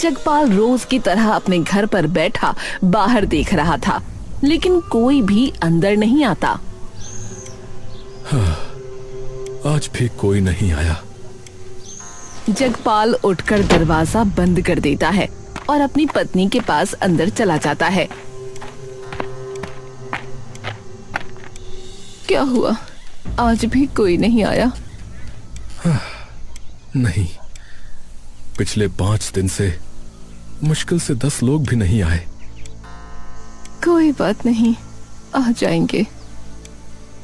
जगपाल रोज की तरह अपने घर पर बैठा बाहर देख रहा था, लेकिन कोई भी अंदर नहीं आता। आज भी कोई नहीं आया। जगपाल उठकर दरवाजा बंद कर देता है और अपनी पत्नी के पास अंदर चला जाता है। क्या हुआ? आज भी कोई नहीं आया? नहीं, पिछले 5 दिन से मुश्किल से 10 लोग भी नहीं आए। कोई बात नहीं, आ जाएंगे।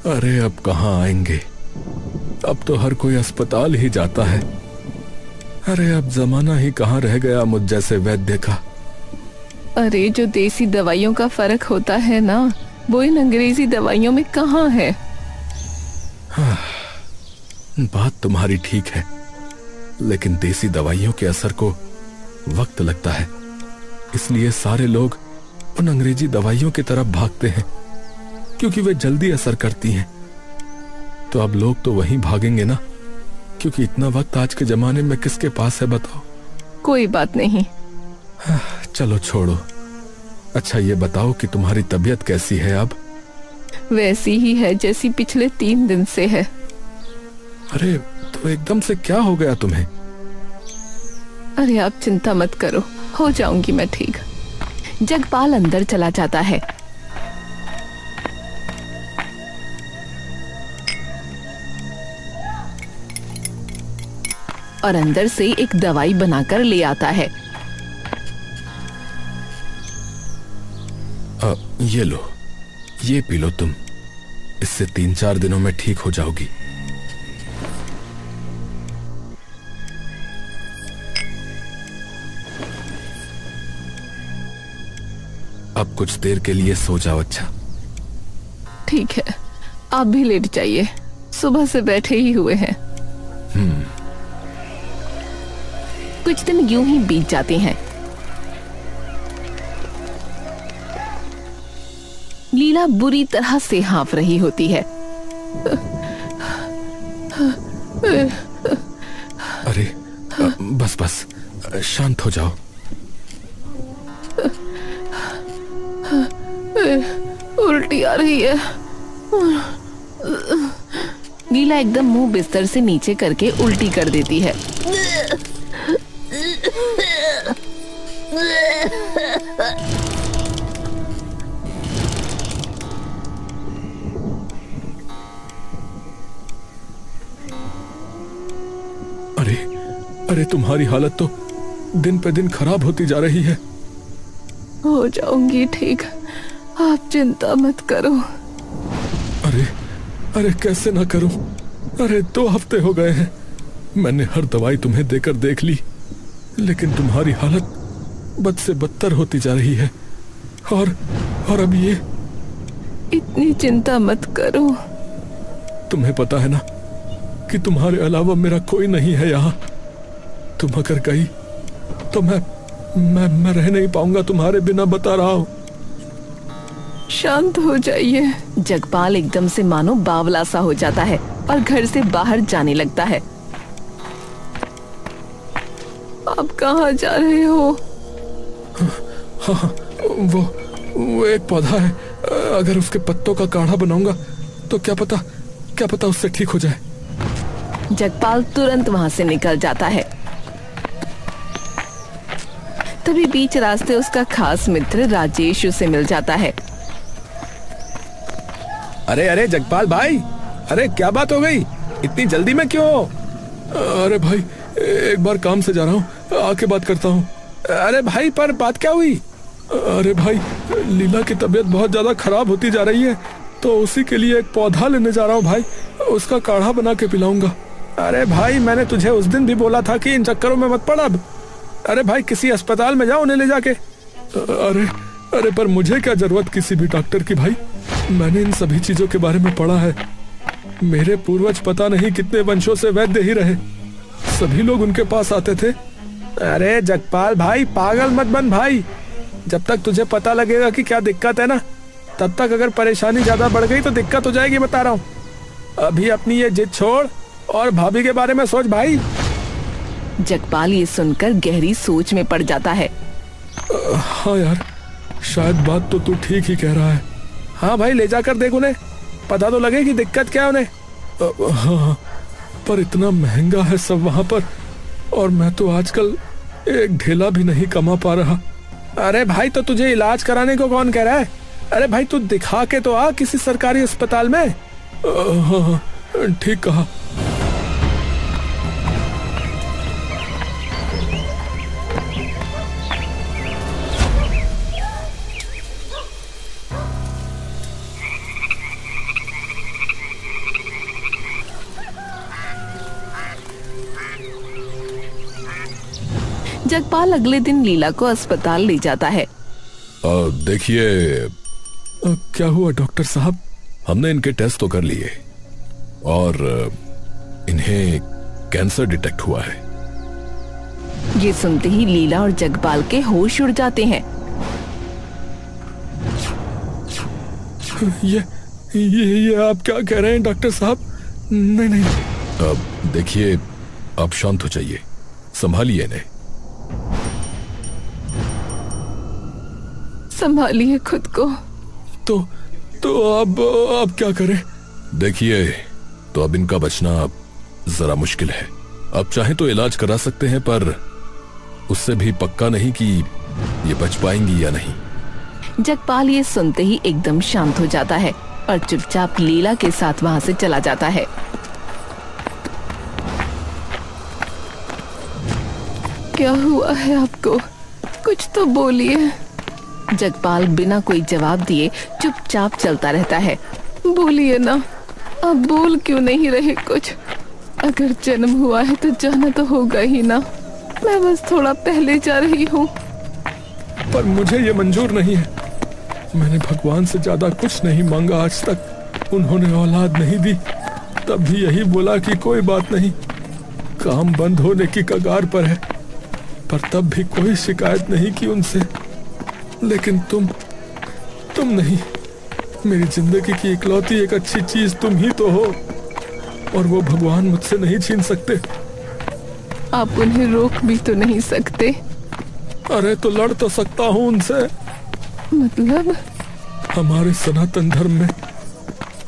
अरे अब कहाँ आएंगे? अब तो हर कोई अस्पताल ही जाता है। अरे अब जमाना ही कहाँ रह गया मुझ जैसे वैद्य का। अरे जो देसी दवाइयों का फर्क होता है ना, वो इन अंग्रेजी दवाइयों में कहाँ है? बात तुम्हारी ठीक है, लेकिन देसी दवाइयों के असर को वक्त लगता है, इसलिए सारे लोग उन अंग्रेजी दवाइयों की तरफ भागते हैं क्योंकि वे जल्दी असर करती हैं। तो अब लोग तो वहीं भागेंगे ना, क्योंकि इतना वक्त आज के जमाने में किसके पास है बताओ। कोई बात नहीं। चलो छोड़ो। अच्छा ये बताओ कि तुम्हारी तबीयत कैसी है अब? वैसी ही है जैसी पिछले 3 दिन से है। अरे तो एकदम से क्या हो गया तुम्हें? अरे आप चिंता मत करो, हो जाऊंगी मैं ठीक। जगपाल अंदर चला जाता है। और अंदर से एक दवाई बनाकर ले आता है। ये लो, ये पी लो तुम। इससे 3-4 दिनों में ठीक हो जाओगी। अब कुछ देर के लिए सो जाओ। अच्छा ठीक है, आप भी लेट जाइए, सुबह से बैठे ही हुए हैं। कुछ दिन यूं ही बीत जाते हैं। लीला बुरी तरह से हाँफ रही होती है। अरे बस बस, शांत हो जाओ। उल्टी आ रही है। लीला एकदम मुंह बिस्तर से नीचे करके उल्टी कर देती है। अरे अरे तुम्हारी हालत तो दिन पे दिन खराब होती जा रही है। हो जाऊंगी ठीक, आप चिंता मत करो। अरे अरे कैसे ना करूं? अरे 2 हफ्ते हो गए हैं, मैंने हर दवाई तुम्हें देकर देख ली, लेकिन तुम्हारी हालत बद से बदतर होती जा रही है। और अब ये। इतनी चिंता मत करो। तुम्हें पता है ना कि तुम्हारे अलावा मेरा कोई नहीं है यहाँ। तुम अगर गई तो मैं रह नहीं पाऊंगा तुम्हारे बिना, बता रहा हूं। शांत हो जाइए। जगपाल एकदम से मानो बावला सा हो जाता है और घर से बाहर जाने लगता है। आप कहाँ जा रहे हो? हाँ, वो एक पौधा है, अगर उसके पत्तों का काढ़ा बनाऊंगा तो क्या पता उससे ठीक हो जाए। जगपाल तुरंत वहां से निकल जाता है। तभी बीच रास्ते उसका खास मित्र राजेश उसे मिल जाता है। अरे अरे जगपाल भाई, अरे क्या बात हो गई? इतनी जल्दी में क्यों? अरे भाई एक बार काम से जा रहा हूँ, आके बात करता हूँ। अरे भाई पर बात क्या हुई? अरे भाई लीला की तबीयत बहुत ज्यादा खराब होती जा रही है, तो उसी के लिए एक पौधा लेने जा रहा हूँ भाई, उसका काढ़ा बना के पिलाऊंगा। अरे भाई मैंने तुझे उस दिन भी बोला था कि इन चक्करों में मत पड़ अब। अरे भाई किसी अस्पताल में जाओ उन्हें ले जाके। अरे पर मुझे क्या जरूरत किसी भी डॉक्टर की भाई, मैंने इन सभी चीजों के बारे में पढ़ा है। मेरे पूर्वज पता नहीं कितने वंशों से वैद्य ही रहे, सभी लोग उनके पास आते थे। अरे जगपाल भाई पागल मत बन भाई, जब तक तुझे पता लगेगा कि क्या दिक्कत है ना, तब तक अगर परेशानी ज्यादा बढ़ गई तो दिक्कत हो जाएगी, बता रहा हूँ। अभी अपनी ये जिद छोड़ और भाभी के बारे में सोच भाई। जगपाल ये सुनकर गहरी सोच में पड़ जाता है। हाँ यार, शायद बात तो तू ठीक ही कह रहा है। हाँ भाई, ले जाकर देख उन्हें, पता तो लगे कि दिक्कत क्या है उन्हें। हाँ, पर इतना महंगा है सब वहां पर, और मैं तो आजकल एक ढेला भी नहीं कमा पा रहा। अरे भाई, तो तुझे इलाज कराने को कौन कह रहा है? अरे भाई, तू दिखा के तो आ किसी सरकारी अस्पताल में। हाँ, ठीक कहा। जगपाल अगले दिन लीला को अस्पताल ले जाता है। देखिए, क्या हुआ डॉक्टर साहब? हमने इनके टेस्ट तो कर लिए और इन्हें कैंसर डिटेक्ट हुआ है। ये सुनते ही लीला और जगपाल के होश उड़ जाते हैं। ये आप क्या कह रहे हैं डॉक्टर साहब? नहीं नहीं। अब देखिए, आप शांत हो जाइए, संभालिए इन्हें। संभालिए खुद को। तो अब क्या करें? देखिए, तो अब इनका बचना जरा मुश्किल है। अब चाहे तो इलाज करा सकते हैं, पर उससे भी पक्का नहीं कि ये बच पाएंगी या नहीं। जगपाल ये सुनते ही एकदम शांत हो जाता है और चुपचाप लीला के साथ वहां से चला जाता है। क्या हुआ है आपको? कुछ तो बोलिए। जगपाल बिना कोई जवाब दिए चुपचाप चलता रहता है। बोलिए ना, आप बोल क्यों नहीं रहे कुछ? अगर जन्म हुआ है तो जाना तो होगा ही ना। मैं बस थोड़ा पहले जा रही हूँ। पर मुझे ये मंजूर नहीं है। मैंने भगवान से ज्यादा कुछ नहीं मांगा आज तक। उन्होंने औलाद नहीं दी, तब भी यही बोला कि कोई बात नहीं, काम बंद होने की कगार पर है। पर तब भी कोई शिकायत नहीं की उनसे। लेकिन तुम नहीं। मेरी जिंदगी की इकलौती एक अच्छी चीज तुम ही तो हो, और वो भगवान मुझसे नहीं छीन सकते। आप उन्हें रोक भी तो नहीं सकते। अरे तो लड़ तो सकता हूँ उनसे। मतलब? हमारे सनातन धर्म में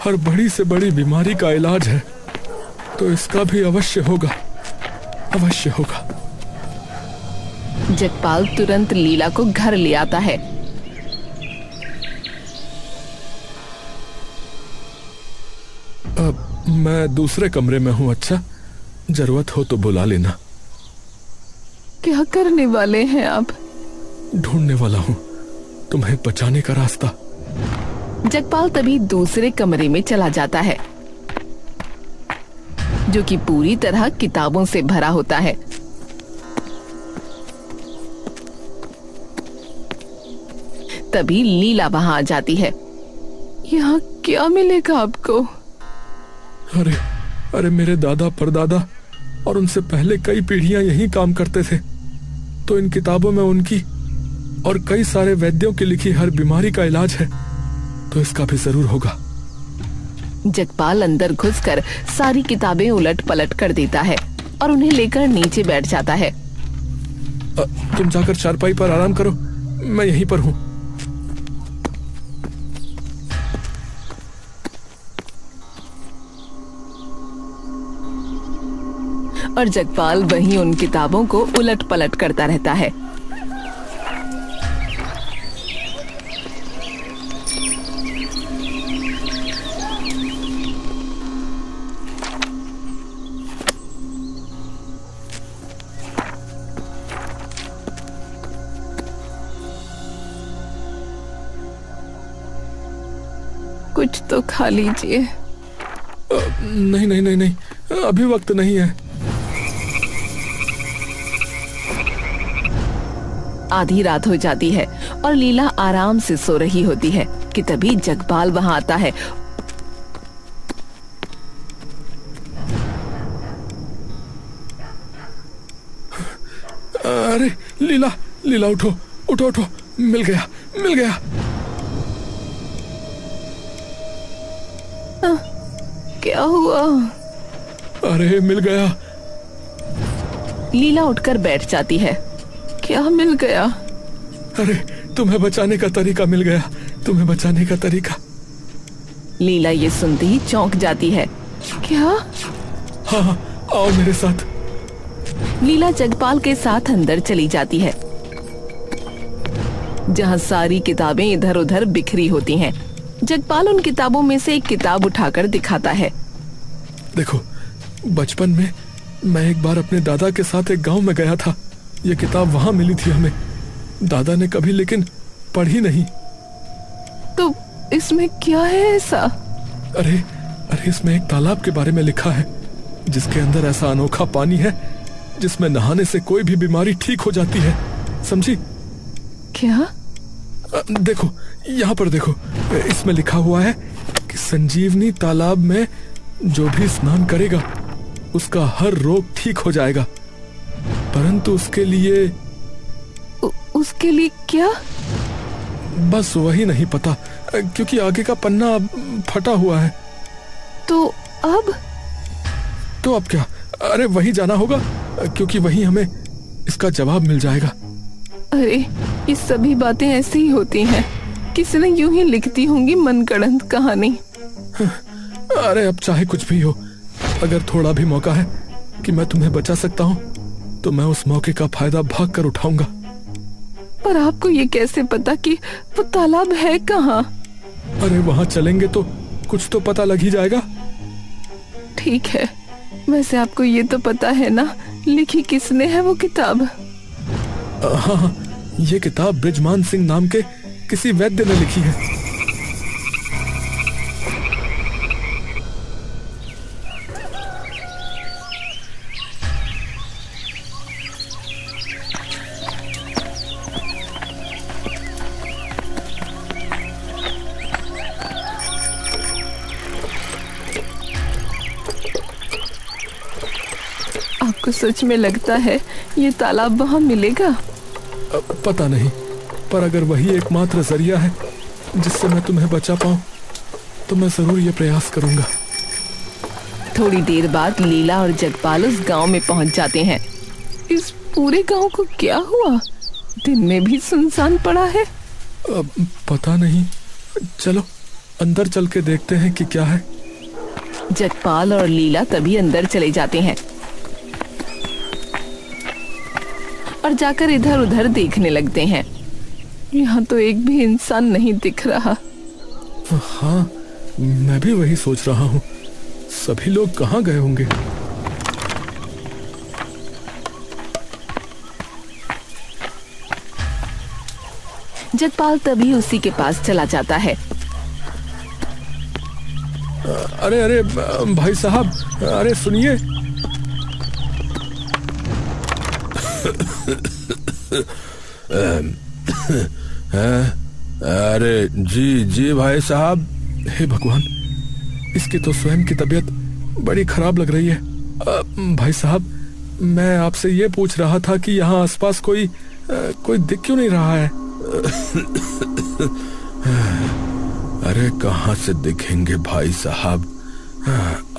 हर बड़ी से बड़ी बीमारी का इलाज है, तो इसका भी अवश्य होगा, अवश्य होगा। जगपाल तुरंत लीला को घर ले आता है। अब मैं दूसरे कमरे में हूँ। अच्छा, जरूरत हो तो बुला लेना। क्या करने वाले हैं आप? ढूंढने वाला हूँ तुम्हें बचाने का रास्ता। जगपाल तभी दूसरे कमरे में चला जाता है, जो कि पूरी तरह किताबों से भरा होता है। तभी लीला वहां आ जाती है। यहाँ क्या मिलेगा आपको? अरे मेरे दादा परदादा और उनसे पहले कई पीढ़ियां यही काम करते थे, तो इन किताबों में उनकी और कई सारे वैद्यों की लिखी हर बीमारी का इलाज है, तो इसका भी जरूर होगा। जगपाल अंदर घुसकर सारी किताबें उलट पलट कर देता है और उन्हें लेकर नीचे बैठ जाता है। तुम जाकर चारपाई पर आराम करो, मैं यहीं पर हूं। और जगपाल वहीं उन किताबों को उलट पलट करता रहता है। कुछ तो खा लीजिए। नहीं नहीं नहीं नहीं, अभी वक्त नहीं है। आधी रात हो जाती है और लीला आराम से सो रही होती है कि तभी जगपाल वहां आता है। अरे लीला, लीला उठो उठो उठो, मिल गया मिल गया। क्या हुआ? अरे मिल गया। लीला उठकर बैठ जाती है। क्या मिल गया? अरे तुम्हें बचाने का तरीका मिल गया, तुम्हें बचाने का तरीका। लीला ये सुनते ही चौंक जाती है। क्या? हाँ हाँ, आओ मेरे साथ। लीला जगपाल के साथ अंदर चली जाती है, जहाँ सारी किताबें इधर उधर बिखरी होती हैं। जगपाल उन किताबों में से एक किताब उठाकर दिखाता है। देखो, बचपन में मैं एक बार अपने दादा के साथ एक गांव में गया था। ये किताब वहां मिली थी हमें। दादा ने कभी लेकिन पढ़ी नहीं। तो इसमें क्या है ऐसा? अरे अरे, इसमें एक तालाब के बारे में लिखा है, जिसके अंदर ऐसा अनोखा पानी है जिसमें नहाने से कोई भी बीमारी ठीक हो जाती है। समझी? क्या? देखो, यहाँ पर देखो, इसमें लिखा हुआ है कि संजीवनी तालाब में जो भी स्नान करेगा उसका हर रोग ठीक हो जाएगा, परंतु उसके लिए उसके लिए क्या? बस वही नहीं पता, क्योंकि आगे का पन्ना फटा हुआ है। तो अब क्या? अरे वही जाना होगा, क्योंकि वही हमें इसका जवाब मिल जाएगा। अरे ये सभी बातें ऐसी ही होती हैं, किसी ने यूं ही लिखती होंगी मनगढ़ंत कहानी। अरे अब चाहे कुछ भी हो, अगर थोड़ा भी मौका है कि मैं तुम्हें बचा सकता हूँ तो मैं उस मौके का फायदा भाग कर उठाऊंगा। पर आपको ये कैसे पता कि वो तालाब है कहाँ? अरे वहाँ चलेंगे तो कुछ तो पता लग ही जाएगा। ठीक है, वैसे आपको ये तो पता है ना लिखी किसने है वो किताब? हाँ, ये किताब बृजमान सिंह नाम के किसी वैद्य ने लिखी है। आपको सच में लगता है ये तालाब वहाँ मिलेगा? पता नहीं, पर अगर वही एकमात्र जरिया है जिससे मैं तुम्हें बचा पाऊं तो मैं जरूर ये प्रयास करूंगा। थोड़ी देर बाद लीला और जगपाल उस गांव में पहुंच जाते हैं। इस पूरे गांव को क्या हुआ? दिन में भी सुनसान पड़ा है। पता नहीं, चलो अंदर चल के देखते हैं कि क्या है। जगपाल और लीला तभी अंदर चले जाते हैं और जाकर इधर उधर देखने लगते हैं। यहाँ तो एक भी इंसान नहीं दिख रहा। हाँ, मैं भी वही सोच रहा हूँ, सभी लोग कहाँ गए होंगे। जगपाल तभी उसी के पास चला जाता है। अरे अरे भाई साहब, अरे सुनिए। अरे जी जी भाई साहब। हे भगवान, इसकी तो स्वयं की तबीयत बड़ी खराब लग रही है। भाई साहब, मैं आपसे ये पूछ रहा था कि यहाँ आसपास कोई दिख क्यों नहीं रहा है। अरे कहाँ से दिखेंगे भाई साहब,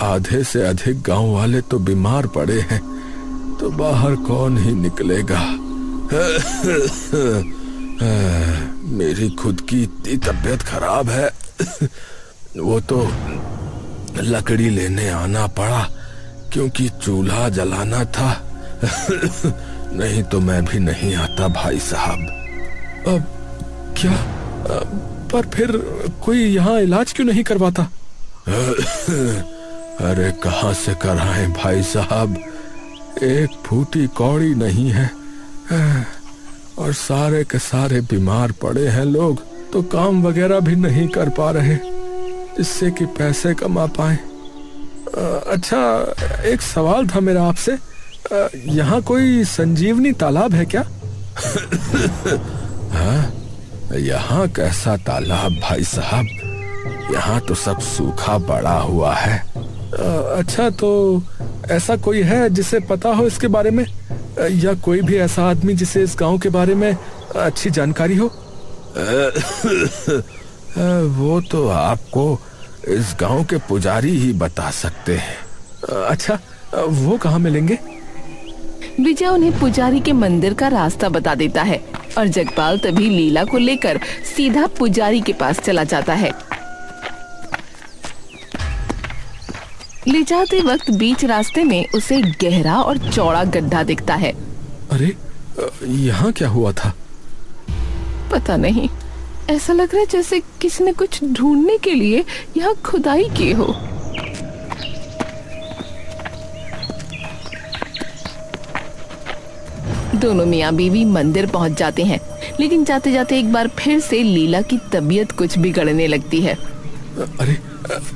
आधे से अधिक गांव वाले तो बीमार पड़े हैं, तो बाहर कौन ही निकलेगा। मेरी खुद की इतनी तबीयत खराब है, वो तो लकड़ी लेने आना पड़ा क्योंकि चूल्हा जलाना था। नहीं तो मैं भी नहीं आता भाई साहब। अब क्या, पर फिर कोई यहाँ इलाज क्यों नहीं करवाता। अरे कहाँ से कराएं भाई साहब, एक फूटी कौड़ी नहीं है और सारे के सारे बीमार पड़े हैं लोग, तो काम वगैरह भी नहीं कर पा रहे जिससे कि पैसे कमा पाए। अच्छा, एक सवाल था मेरा आपसे, यहाँ कोई संजीवनी तालाब है क्या? हाँ, यहाँ कैसा तालाब भाई साहब, यहाँ तो सब सूखा पड़ा हुआ है। अच्छा, तो ऐसा कोई है जिसे पता हो इसके बारे में, या कोई भी ऐसा आदमी जिसे इस गांव के बारे में अच्छी जानकारी हो? वो तो आपको इस गांव के पुजारी ही बता सकते हैं। अच्छा, वो कहाँ मिलेंगे? विजय उन्हें पुजारी के मंदिर का रास्ता बता देता है और जगपाल तभी लीला को लेकर सीधा पुजारी के पास चला जाता है। ले जाते वक्त बीच रास्ते में उसे गहरा और चौड़ा गड्ढा दिखता है। अरे यहाँ क्या हुआ था? पता नहीं, ऐसा लग रहा है जैसे किसी ने कुछ ढूंढने के लिए यहाँ खुदाई की हो। दोनों मियाँ बीवी मंदिर पहुँच जाते हैं, लेकिन जाते जाते एक बार फिर से लीला की तबीयत कुछ बिगड़ने लगती है। अरे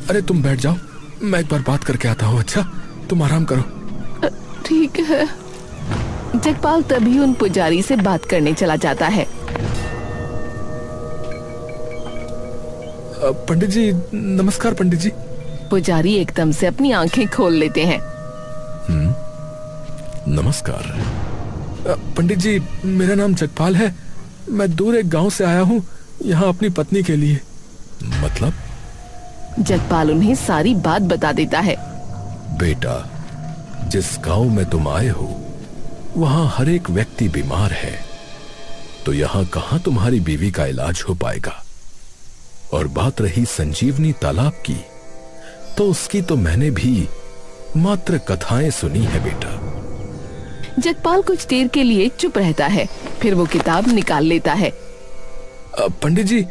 अरे तुम बैठ जाओ, मैं एक बार बात करके आता हूँ। अच्छा, तुम आराम करो। ठीक है। जगपाल तभी उन पुजारी से बात करने चला जाता है। पंडित जी नमस्कार। पंडित जी। पुजारी एकदम से अपनी आंखें खोल लेते हैं। नमस्कार। पंडित जी, मेरा नाम जगपाल है। मैं दूर एक गांव से आया हूँ यहाँ अपनी पत्नी के लिए। मतलब? जगपाल उन्हें सारी बात बता देता है। बेटा, जिस गांव में तुम आए हो वहां हर एक व्यक्ति बीमार है, तो यहाँ कहां तुम्हारी बीवी का इलाज हो पाएगा। और बात रही संजीवनी तालाब की, तो उसकी तो मैंने भी मात्र कथाएं सुनी है बेटा। जगपाल कुछ देर के लिए चुप रहता है, फिर वो किताब निकाल लेता है। पंडित जी,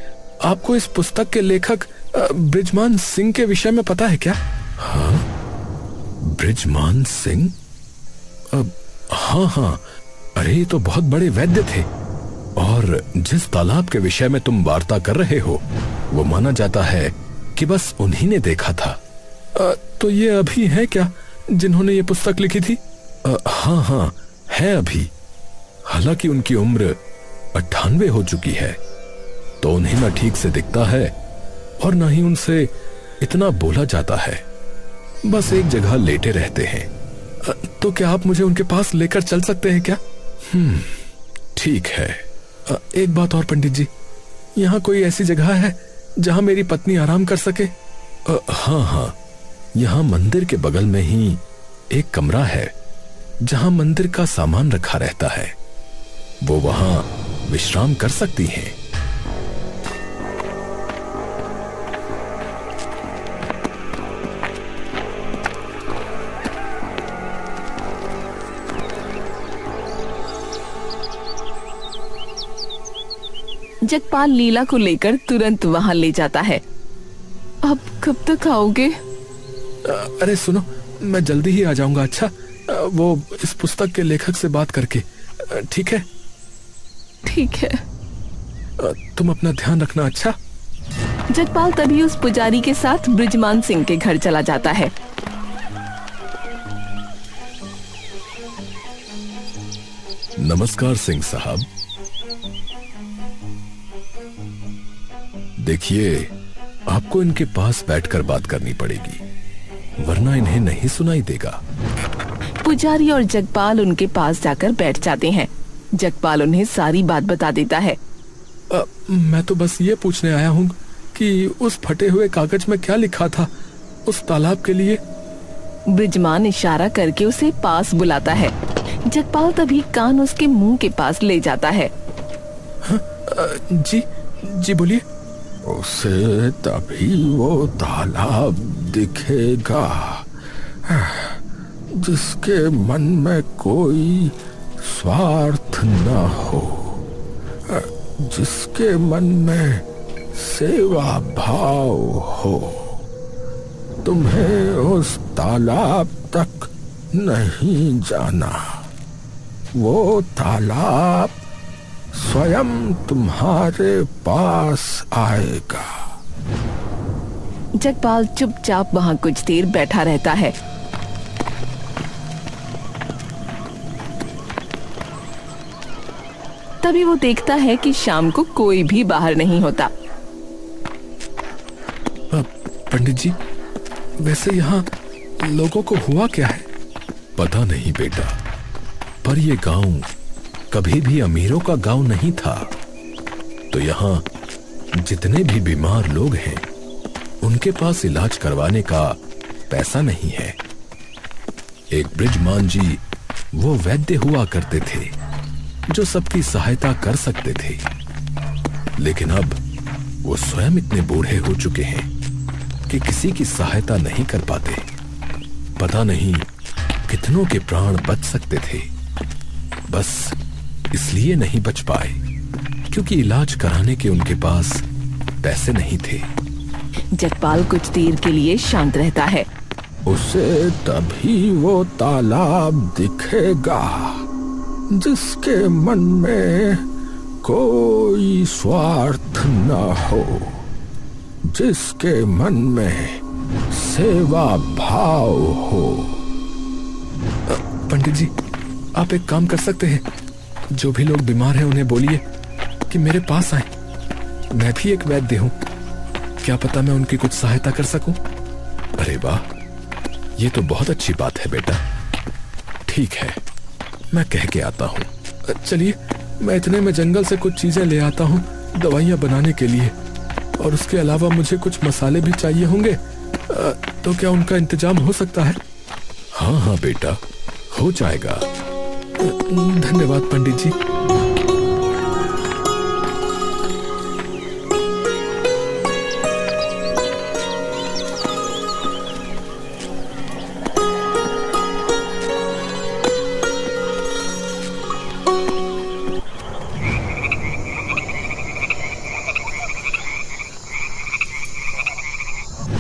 आपको इस पुस्तक के लेखक बृजमान सिंह के विषय में पता है क्या? हाँ, बृजमान सिंह? हाँ, अरे ये तो बहुत बड़े वैद्य थे। और जिस तालाब के विषय में तुम वार्ता कर रहे हो, वो माना जाता है कि बस उन्हीं ने देखा था। तो ये अभी है क्या जिन्होंने ये पुस्तक लिखी थी? हाँ, है अभी। हालांकि उनकी उम्र 98 हो चुकी है, तो उन्हें ना ठीक से दिखता है और ना ही उनसे इतना बोला जाता है। बस एक जगह लेटे रहते हैं। तो क्या आप मुझे उनके पास लेकर चल सकते हैं क्या? ठीक है। एक बात और पंडित जी, यहाँ कोई ऐसी जगह है जहाँ मेरी पत्नी आराम कर सके? हाँ, यहाँ मंदिर के बगल में ही एक कमरा है जहाँ मंदिर का सामान रखा रहता है। वो वहां विश्राम कर सकती हैं। जगपाल लीला को लेकर तुरंत वहां ले जाता है। अब कब तक आओगे? अरे सुनो, मैं जल्दी ही आ जाऊंगा। अच्छा, वो इस पुस्तक के लेखक से बात करके। ठीक है? ठीक है। तुम अपना ध्यान रखना। अच्छा। जगपाल तभी उस पुजारी के साथ बृजमान सिंह के घर चला जाता है। नमस्कार सिंह साहब। देखिए, आपको इनके पास बैठकर बात करनी पड़ेगी, वरना इन्हें नहीं सुनाई देगा। पुजारी और जगपाल उनके पास जाकर बैठ जाते हैं। जगपाल उन्हें सारी बात बता देता है। मैं तो बस ये पूछने आया हूँ कि उस फटे हुए कागज में क्या लिखा था उस तालाब के लिए? बृजमान इशारा करके उसे पास बुलाता है। जगपाल तभी कान उसके मुंह के पास ले जाता है। जी बोलिए। उसे तभी वो तालाब दिखेगा जिसके मन में कोई स्वार्थ न हो, जिसके मन में सेवा भाव हो। तुम्हें उस तालाब तक नहीं जाना, वो तालाब स्वयं तुम्हारे पास आएगा। जगपाल चुपचाप वहां कुछ देर बैठा रहता है। तभी वो देखता है कि शाम को कोई भी बाहर नहीं होता। पंडित जी, वैसे यहाँ लोगों को हुआ क्या है? पता नहीं बेटा, पर ये गांव कभी भी अमीरों का गांव नहीं था। तो यहाँ जितने भी बीमार लोग हैं, उनके पास इलाज करवाने का पैसा नहीं है। एक बृजमान जी वो वैद्य हुआ करते थे जो सबकी सहायता कर सकते थे, लेकिन अब वो स्वयं इतने बूढ़े हो चुके हैं कि किसी की सहायता नहीं कर पाते। पता नहीं कितनों के प्राण बच सकते थे, बस इसलिए नहीं बच पाए क्योंकि इलाज कराने के उनके पास पैसे नहीं थे। जगपाल कुछ देर के लिए शांत रहता है। उसे तभी वो तालाब दिखेगा जिसके मन में कोई स्वार्थ न हो, जिसके मन में सेवा भाव हो। पंडित जी, आप एक काम कर सकते हैं, जो भी लोग बीमार हैं उन्हें बोलिए कि मेरे पास आए। मैं भी एक वैद्य हूं, क्या पता मैं उनकी कुछ सहायता कर सकूं। अरे वाह, ये तो बहुत अच्छी बात है बेटा। ठीक है, मैं कह के आता हूं। चलिए, मैं इतने में जंगल से कुछ चीजें ले आता हूं दवाइयां बनाने के लिए, और उसके अलावा मुझे कुछ मसाले भी चाहिए होंगे। तो क्या उनका इंतजाम हो सकता है? हाँ हाँ बेटा, हो जाएगा। धन्यवाद पंडित जी।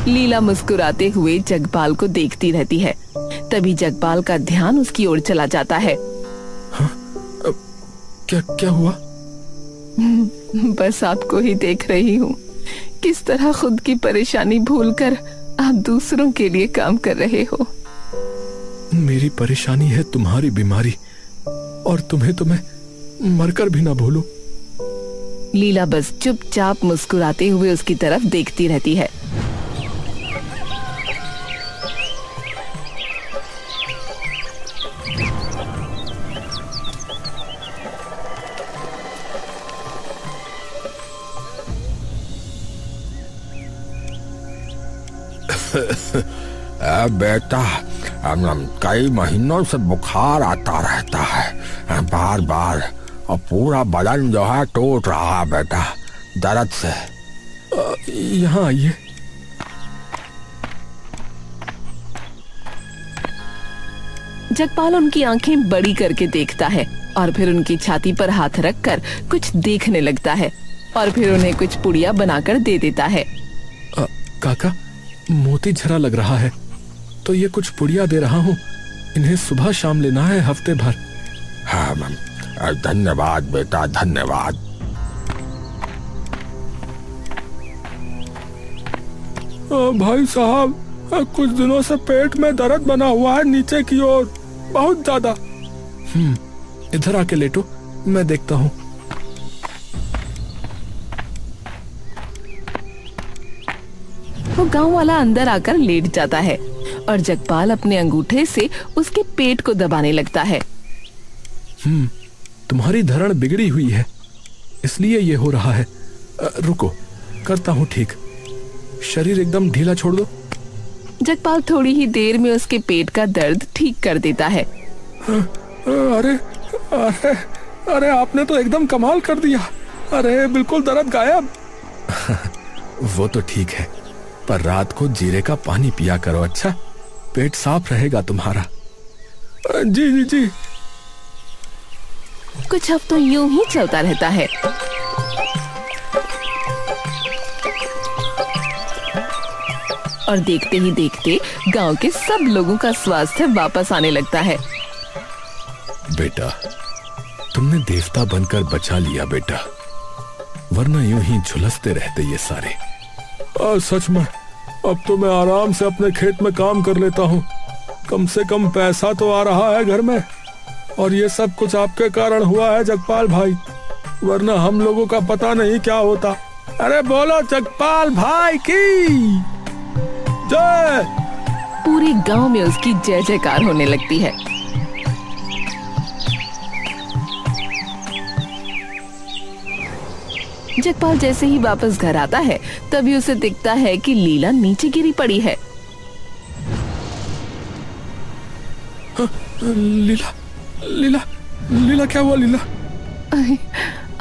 लीला मुस्कुराते हुए जगपाल को देखती रहती है। तभी जगपाल का ध्यान उसकी ओर चला जाता है। हाँ? क्या क्या हुआ? बस आपको ही देख रही हूँ, किस तरह खुद की परेशानी भूलकर आप दूसरों के लिए काम कर रहे हो। मेरी परेशानी है तुम्हारी बीमारी, और तुम्हें तो मैं मरकर भी ना भूलूं। लीला बस चुपचाप मुस्कुराते हुए उसकी तरफ देखती रहती है। बेटा, कई महीनों से बुखार आता रहता है बार बार, और पूरा बदन जो है टूट रहा है बेटा दर्द से। यहाँ आइए। जगपाल उनकी आंखें बड़ी करके देखता है और फिर उनकी छाती पर हाथ रखकर कुछ देखने लगता है और फिर उन्हें कुछ पुड़िया बनाकर दे देता है। काका, मोती झरा लग रहा है, तो ये कुछ पुड़िया दे रहा हूँ, इन्हें सुबह शाम लेना है हफ्ते भर। हाँ, धन्यवाद बेटा, धन्यवाद। भाई साहब, कुछ दिनों से पेट में दर्द बना हुआ है नीचे की ओर, बहुत ज्यादा। इधर आके लेटो, मैं देखता हूँ। वो गांव वाला अंदर आकर लेट जाता है और जगपाल अपने अंगूठे से उसके पेट को दबाने लगता है। तुम्हारी धरण बिगड़ी हुई है, इसलिए ये हो रहा है। रुको, करता हूँ ठीक। शरीर एकदम ढीला छोड़ दो। जगपाल थोड़ी ही देर में उसके पेट का दर्द ठीक कर देता है। अरे अरे अरे, आपने तो एकदम कमाल कर दिया। अरे बिल्कुल दर्द गायब। वो तो ठीक है, पर रात को जीरे का पानी पिया करो, अच्छा? पेट साफ रहेगा तुम्हारा। जी जी जी। कुछ हफ्तों यूं ही चलता रहता है। और देखते ही देखते गांव के सब लोगों का स्वास्थ्य वापस आने लगता है। बेटा, तुमने देवता बनकर बचा लिया बेटा, वरना यूं ही झुलसते रहते ये सारे। सच में, अब तो मैं आराम से अपने खेत में काम कर लेता हूँ। कम से कम पैसा तो आ रहा है घर में, और ये सब कुछ आपके कारण हुआ है जगपाल भाई, वरना हम लोगों का पता नहीं क्या होता। अरे बोलो जगपाल भाई की जय। पूरे गांव में उसकी जय जयकार होने लगती है। जगपाल जैसे ही वापस घर आता है, तभी उसे दिखता है कि लीला नीचे गिरी पड़ी है। लीला, लीला, लीला क्या हुआ लीला? अरे,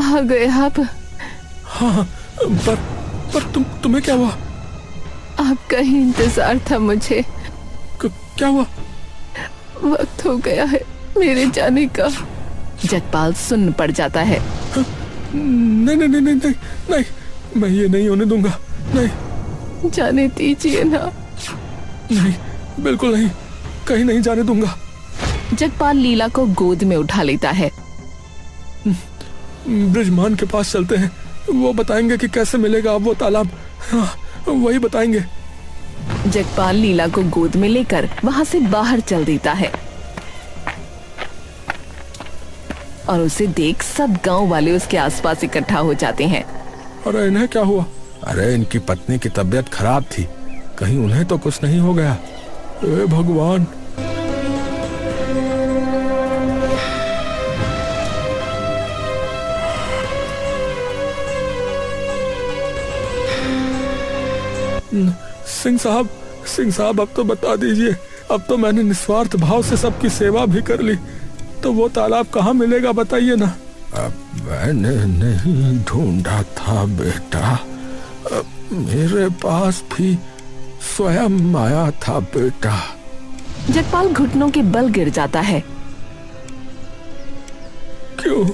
आ गए आप। हाँ, पर तुम्हें क्या हुआ? आपका ही इंतजार था मुझे। क्या हुआ? वक्त हो गया है मेरे जाने का। जगपाल सुन्न पड़ जाता है। नहीं नहीं नहीं नहीं नहीं नहीं, मैं ये नहीं होने दूंगा। नहीं, जाने दीजिए ना। नहीं, बिल्कुल नहीं, कहीं नहीं जाने दूंगा। जगपाल लीला को गोद में उठा लेता है। ब्रिजमान के पास चलते हैं, वो बताएंगे कि कैसे मिलेगा अब वो तालाब। हाँ, वही बताएंगे। जगपाल लीला को गोद में लेकर वहां से बाहर चल देता है और उसे देख सब गांव वाले उसके आसपास इकट्ठा हो जाते हैं। अरे इन्हें क्या हुआ? अरे इनकी पत्नी की तबीयत खराब थी, कहीं उन्हें तो कुछ नहीं हो गया? ए भगवान। सिंह साहब अब तो बता दीजिए। अब तो मैंने निस्वार्थ भाव से सबकी सेवा भी कर ली, तो वो तालाब कहाँ मिलेगा बताइए ना। अब मैंने नहीं ढूंढा था बेटा, अब मेरे पास भी स्वयं आया था बेटा। जगपाल घुटनों के बल गिर जाता है। क्यों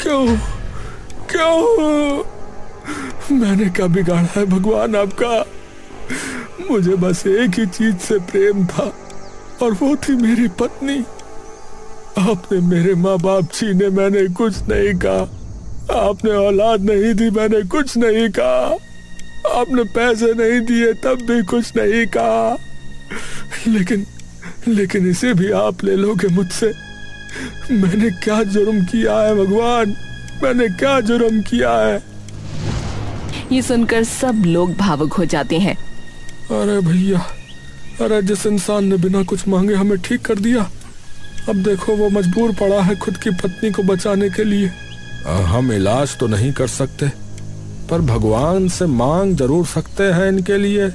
क्यों क्यों? मैंने क्या बिगाड़ा है भगवान आपका? मुझे बस एक ही चीज से प्रेम था और वो थी मेरी पत्नी। आपने मेरे माँ बाप छीने, मैंने कुछ नहीं कहा। आपने औलाद नहीं दी, मैंने कुछ नहीं कहा। आपने पैसे नहीं दिए, तब भी कुछ नहीं कहा। लेकिन इसे भी आप ले लोगे मुझसे। मैंने क्या जुर्म किया है भगवान? मैंने क्या जुर्म किया है? ये सुनकर सब लोग भावुक हो जाते हैं। अरे भैया, अरे जिस इंसान ने बिना कुछ मांगे हमें ठीक कर दिया, अब देखो वो मजबूर पड़ा है खुद की पत्नी को बचाने के लिए। हम इलाज तो नहीं कर सकते, पर भगवान से मांग जरूर सकते हैं इनके लिए।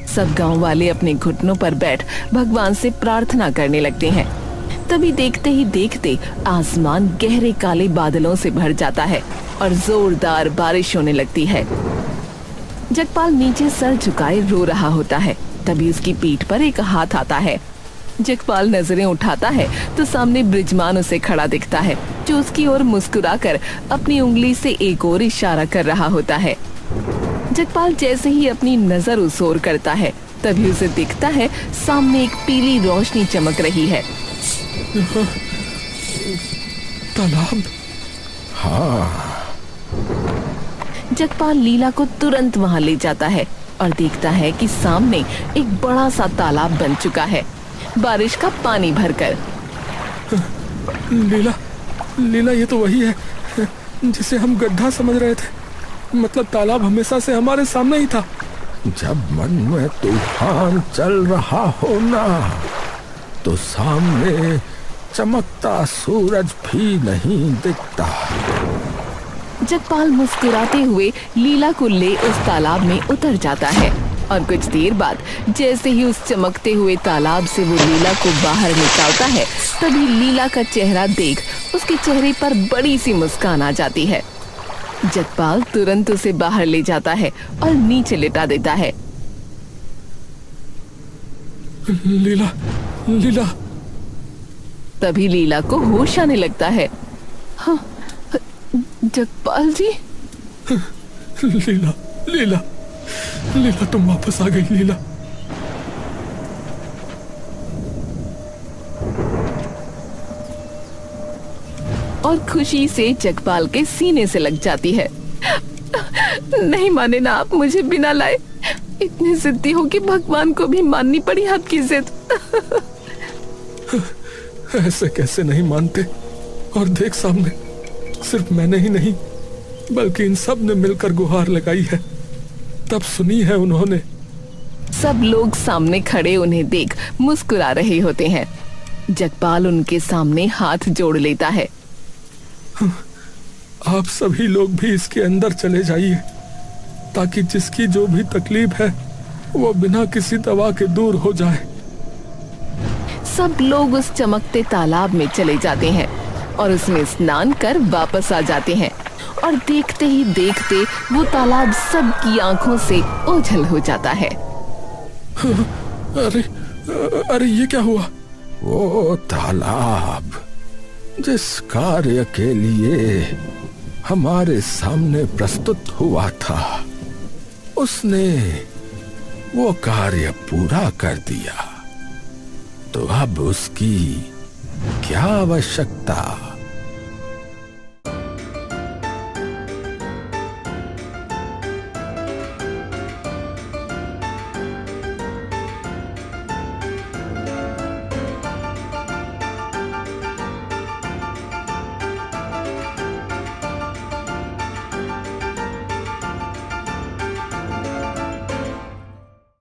सब गांव वाले अपने घुटनों पर बैठ भगवान से प्रार्थना करने लगते हैं। तभी देखते ही देखते आसमान गहरे काले बादलों से भर जाता है और जोरदार बारिश होने लगती है। जगपाल नीचे सर झुकाए रो रहा होता है। तभी उसकी पीठ पर एक हाथ आता है। जगपाल नजरें उठाता है तो सामने ब्रिजमान उसे खड़ा दिखता है, जो उसकी ओर मुस्कुराकर अपनी उंगली से एक और इशारा कर रहा होता है। जगपाल जैसे ही अपनी नजर उस ओर करता है, तभी उसे दिखता है सामने एक पीली रोशनी चमक रही है। तालाब? हाँ, जगपाल लीला को तुरंत वहां ले जाता है और देखता है कि सामने एक बड़ा सा तालाब बन चुका है, बारिश का पानी भरकर। लीला ये तो वही है जिसे हम गड्ढा समझ रहे थे। मतलब तालाब हमेशा से हमारे सामने ही था। जब मन में तूफान चल रहा हो ना, तो सामने चमकता सूरज भी नहीं दिखता। जगपाल मुस्कुराते हुए लीला को ले उस तालाब में उतर जाता है और कुछ देर बाद जैसे ही उस चमकते हुए तालाब से वो लीला को बाहर निकालता है, तभी लीला का चेहरा देख उसके चेहरे पर बड़ी सी मुस्कान आ जाती है। जगपाल तुरंत उसे बाहर ले जाता है और नीचे लिटा देता है। लीला। तभी लीला को होश आने लगता है। हाँ, जगपाल जी। लीला तुम वापस आ गई लीला। और खुशी से जगपाल के सीने से लग जाती है। नहीं माने ना आप मुझे बिना लाए। इतनी जिद्दी हो कि भगवान को भी माननी पड़ी आपकी जिद। ऐसे कैसे नहीं मानते? और देख सामने, सिर्फ मैंने ही नहीं बल्कि इन सब ने मिलकर गुहार लगाई है, तब सुनी है उन्होंने। सब लोग सामने खड़े उन्हें देख मुस्कुरा रहे होते हैं। जगपाल उनके सामने हाथ जोड़ लेता है। आप सभी लोग भी इसके अंदर चले जाइए, ताकि जिसकी जो भी तकलीफ है वो बिना किसी दवा के दूर हो जाए। सब लोग उस चमकते तालाब में चले जाते हैं और उसमें स्नान कर वापस आ जाते हैं। और देखते ही देखते वो तालाब सबकी आंखों से ओझल हो जाता है। अरे अरे ये क्या हुआ? वो तालाब जिस कार्य के लिए हमारे सामने प्रस्तुत हुआ था, उसने वो कार्य पूरा कर दिया। तो अब उसकी क्या आवश्यकता?